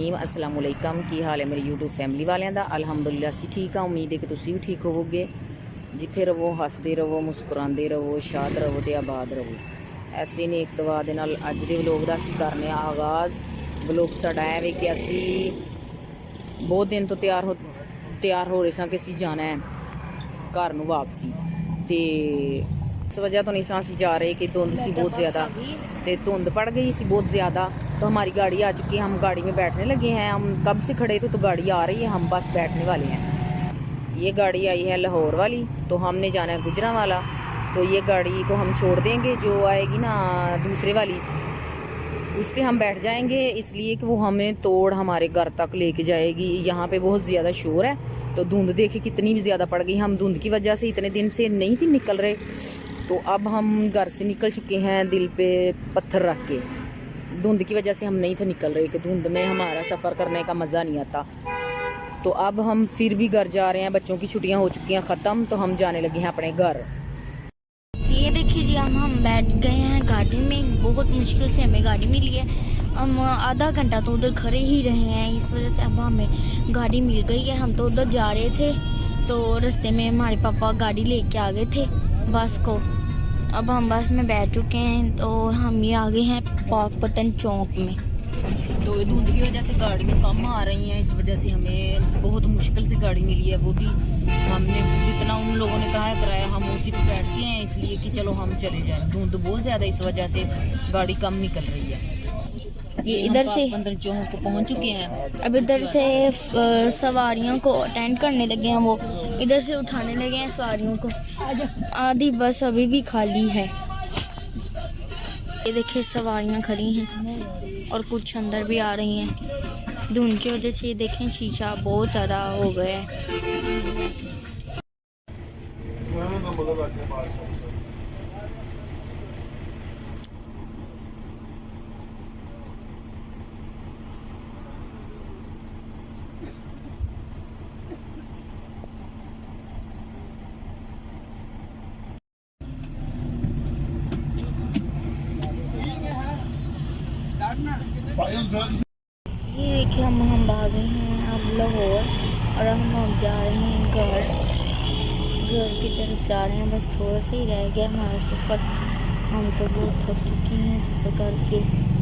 अस्सलाम वालेकुम की हाल है मेरी यूट्यूब फैमिली वालों का। अलहमदुलिल्लाह असी ठीक हाँ। उम्मीद है कि तुसी भी ठीक होवोगे। जिथे रवो हसते रवो मुस्कुराते रवो शाद रवो तो आबाद रवो। ऐसे ने एक दुआ के नाल अज के व्लॉग का असी करने आगाज़। व्लॉग साडा है वे कि असी बहुत दिन तो तैयार हो रहे स कि असी जाना है घर नूं वापसी। तो इस वजह तो नहीं असी जा रहे कि धुंध सी बहुत ज़्यादा, तो धुंध पड़ गई सी बहुत ज़्यादा। तो हमारी गाड़ी आ चुकी है, हम गाड़ी में बैठने लगे हैं। हम कब से खड़े थे तो गाड़ी आ रही है, हम बस बैठने वाले हैं। ये गाड़ी आई है लाहौर वाली, तो हमने जाना है गुजरांवाला। तो ये गाड़ी को हम छोड़ देंगे, जो आएगी ना दूसरे वाली उस पर हम बैठ जाएंगे, इसलिए कि वो हमें तोड़ हमारे घर तक लेके जाएगी। यहाँ पे बहुत ज़्यादा शोर है, तो धुंध देखे कितनी भी ज़्यादा पड़ गई। हम धुंध की वजह से इतने दिन से नहीं थी निकल रहे, तो अब हम घर से निकल चुके हैं दिल पे पत्थर रख के। धुंध की वजह से हम नहीं थे निकल रहे कि धुंध में हमारा सफ़र करने का मज़ा नहीं आता। तो अब हम फिर भी घर जा रहे हैं, बच्चों की छुट्टियां हो चुकी हैं ख़त्म, तो हम जाने लगे हैं अपने घर। ये देखिए जी, हम बैठ गए हैं गाड़ी में। बहुत मुश्किल से हमें गाड़ी मिली है। हम आधा घंटा तो उधर खड़े ही रहे हैं, इस वजह से अब हमें गाड़ी मिल गई है। हम तो उधर जा रहे थे, तो रास्ते में हमारे पापा गाड़ी लेके आ गए थे बस को। अब हम बस में बैठ चुके हैं, तो हम ये आ गए हैं पाकपतन चौक में। तो धुंध की वजह से गाड़ियाँ कम आ रही हैं, इस वजह से हमें बहुत मुश्किल से गाड़ी मिली है। वो भी हमने जितना उन लोगों ने कहा कराया हम उसी पे बैठते हैं, इसलिए कि चलो हम चले जाएं। धुंध बहुत ज़्यादा इस वजह से गाड़ी कम निकल रही है। ये इधर से अंदर चौक को पहुँच चुके हैं। अब इधर से सवारियों को अटेंड करने लगे हैं, वो इधर से उठाने लगे हैं सवारियों को। आधी बस अभी भी खाली है। ये देखिए सवारियां खड़ी हैं और कुछ अंदर भी आ रही हैं। धुंध की वजह से ये देखें शीशा बहुत ज़्यादा हो गया है। ये देखिए हम भाग गए हैं अब लाहौर, और हम जा रहे हैं घर की तरफ जा रहे हैं। बस थोड़ा सा ही रह गया हमारा सफ़र। हम तो बहुत थक चुके हैं सफ़र करके।